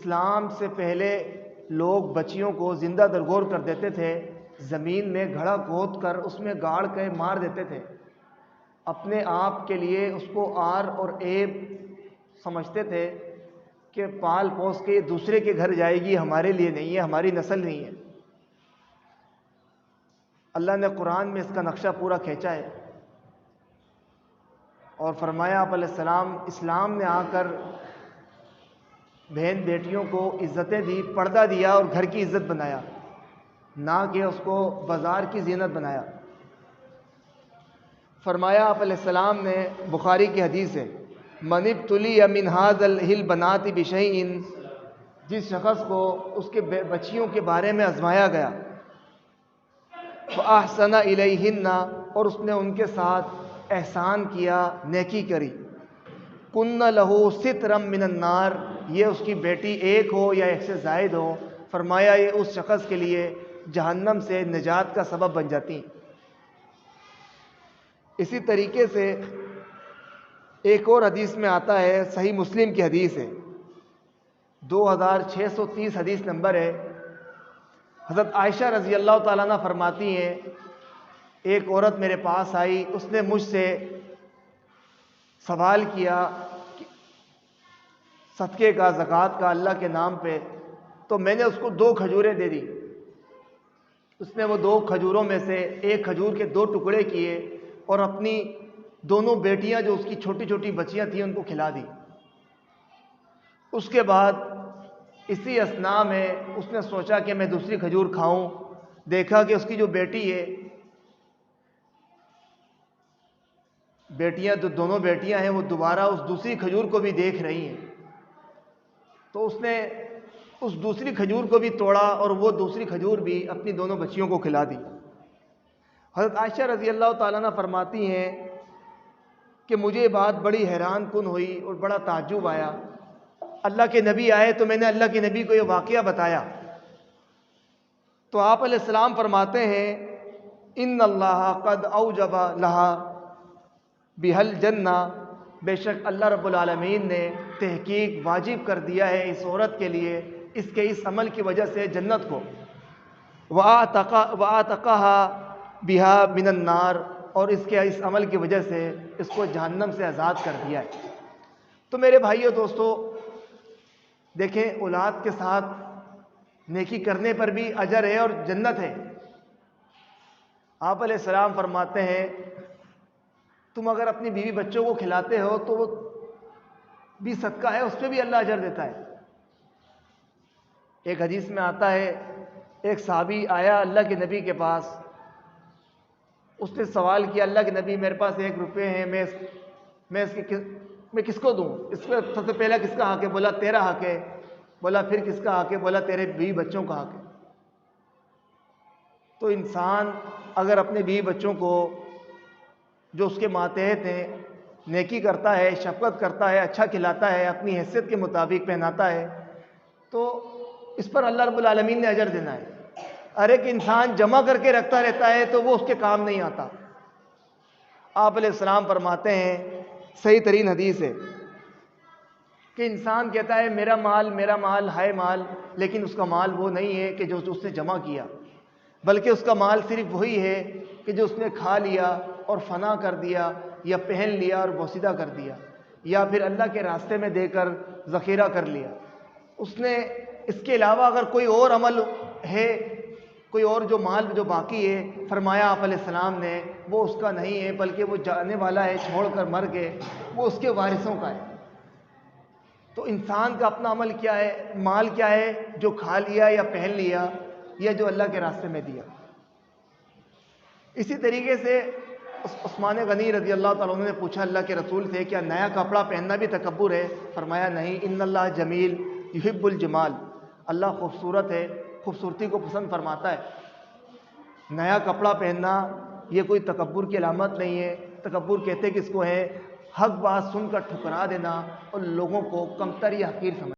اسلام سے پہلے لوگ بچیوں کو زندہ درگور کر دیتے تھے، زمین میں گھڑا کھود کر اس میں گاڑ کے مار دیتے تھے، اپنے آپ کے لیے اس کو آر اور عیب سمجھتے تھے کہ پال پوس کے دوسرے کے گھر جائے گی، ہمارے لیے نہیں ہے، ہماری نسل نہیں ہے۔ اللہ نے قرآن میں اس کا نقشہ پورا کھینچا ہے اور فرمایا آپ علیہ السلام اسلام نے آ کر بہن بیٹیوں کو عزتیں دی، پردہ دیا اور گھر کی عزت بنایا، نہ کہ اس کو بازار کی زینت بنایا۔ فرمایا آپ علیہ السلام نے، بخاری کی حدیث ہے، من ابتلی من ھذا البنات بشیء، جس شخص کو اس کے بچیوں کے بارے میں آزمایا گیا، فاحسن الیہن، اور اس نے ان کے ساتھ احسان کیا، نیکی کری، کن لہ سترا من النار، یہ اس کی بیٹی ایک ہو یا ایک سے زائد ہو، فرمایا یہ اس شخص کے لیے جہنم سے نجات کا سبب بن جاتی ہیں۔ اسی طریقے سے ایک اور حدیث میں آتا ہے، صحیح مسلم کی حدیث ہے، 2630 حدیث نمبر ہے، حضرت عائشہ رضی اللہ تعالیٰ عنہ فرماتی ہیں ایک عورت میرے پاس آئی، اس نے مجھ سے سوال کیا صدقے کا، زکوٰۃ کا، اللہ کے نام پہ، تو میں نے اس کو 2 کھجوریں دے دی۔ اس نے وہ 2 کھجوروں میں سے ایک کھجور کے 2 ٹکڑے کیے اور اپنی دونوں بیٹیاں جو اس کی چھوٹی چھوٹی بچیاں تھیں ان کو کھلا دی۔ اس کے بعد اسی اثناء میں اس نے سوچا کہ میں دوسری کھجور کھاؤں، دیکھا کہ اس کی جو بیٹی ہے، بیٹیاں دونوں بیٹیاں ہیں، وہ دوبارہ اس دوسری کھجور کو بھی دیکھ رہی ہیں، تو اس نے اس دوسری کھجور کو بھی توڑا اور وہ دوسری کھجور بھی اپنی دونوں بچیوں کو کھلا دی۔ حضرت عائشہ رضی اللہ تعالیٰ عنہ فرماتی ہیں کہ مجھے بات بڑی حیران کن ہوئی اور بڑا تعجب آیا۔ اللہ کے نبی آئے تو میں نے اللہ کے نبی کو یہ واقعہ بتایا، تو آپ علیہ السلام فرماتے ہیں ان اللہ قد اوجب لہا بها الجنہ، بے شک اللہ رب العالمین نے تحقیق واجب کر دیا ہے اس عورت کے لیے اس کے اس عمل کی وجہ سے جنت کو، وَآتَقَهَا بِهَا مِنَ النَّارِ، اور اس کے اس عمل کی وجہ سے اس کو جہنم سے آزاد کر دیا ہے۔ تو میرے بھائیو دوستو، دیکھیں اولاد کے ساتھ نیکی کرنے پر بھی اجر ہے اور جنت ہے۔ آپ علیہ السلام فرماتے ہیں تم اگر اپنی بیوی بچوں کو کھلاتے ہو تو وہ بھی صدقہ ہے، اس پہ بھی اللہ اجر دیتا ہے۔ ایک حدیث میں آتا ہے ایک صحابی آیا اللہ کے نبی کے پاس، اس نے سوال کیا اللہ کے نبی میرے پاس 1 روپے ہیں، میں کس کو دوں؟ اس میں سب سے پہلا کس کا حق ہے؟ بولا تیرا حق ہے۔ بولا پھر کس کا حق ہے؟ بولا تیرے بیوی بچوں کا حق ہے۔ تو انسان اگر اپنے بیوی بچوں کو جو اس کے ماتحت ہیں نیکی کرتا ہے، شفقت کرتا ہے، اچھا کھلاتا ہے، اپنی حیثیت کے مطابق پہناتا ہے، تو اس پر اللہ رب العالمین نے اجر دینا ہے۔ ہر ایک انسان جمع کر کے رکھتا رہتا ہے تو وہ اس کے کام نہیں آتا۔ آپ علیہ السلام فرماتے ہیں، صحیح ترین حدیث ہے، کہ انسان کہتا ہے میرا مال ہائے مال، لیکن اس کا مال وہ نہیں ہے کہ جو اس نے جمع کیا، بلکہ اس کا مال صرف وہی ہے کہ جو اس نے کھا لیا اور فنا کر دیا، یا پہن لیا اور بوسیدہ کر دیا، یا پھر اللہ کے راستے میں دے کر ذخیرہ کر لیا۔ اس نے اس کے علاوہ اگر کوئی اور عمل ہے، کوئی اور جو مال جو باقی ہے، فرمایا آپ علیہ السلام نے وہ اس کا نہیں ہے، بلکہ وہ جانے والا ہے، چھوڑ کر مر گئے، وہ اس کے وارثوں کا ہے۔ تو انسان کا اپنا عمل کیا ہے، مال کیا ہے؟ جو کھا لیا یا پہن لیا یا جو اللہ کے راستے میں دیا۔ اسی طریقے سے عثمان غنی رضی اللہ تعالیٰ عنہ نے پوچھا اللہ کے رسول سے کیا نیا کپڑا پہننا بھی تکبر ہے؟ فرمایا نہیں، ان اللہ جمیل یحب الجمال، اللہ خوبصورت ہے، خوبصورتی کو پسند فرماتا ہے۔ نیا کپڑا پہننا یہ کوئی تکبر کی علامت نہیں ہے۔ تکبر کہتے کس کو ہے؟ حق بات سن کر ٹھکرا دینا اور لوگوں کو کمتر یا حقیر سمجھنا۔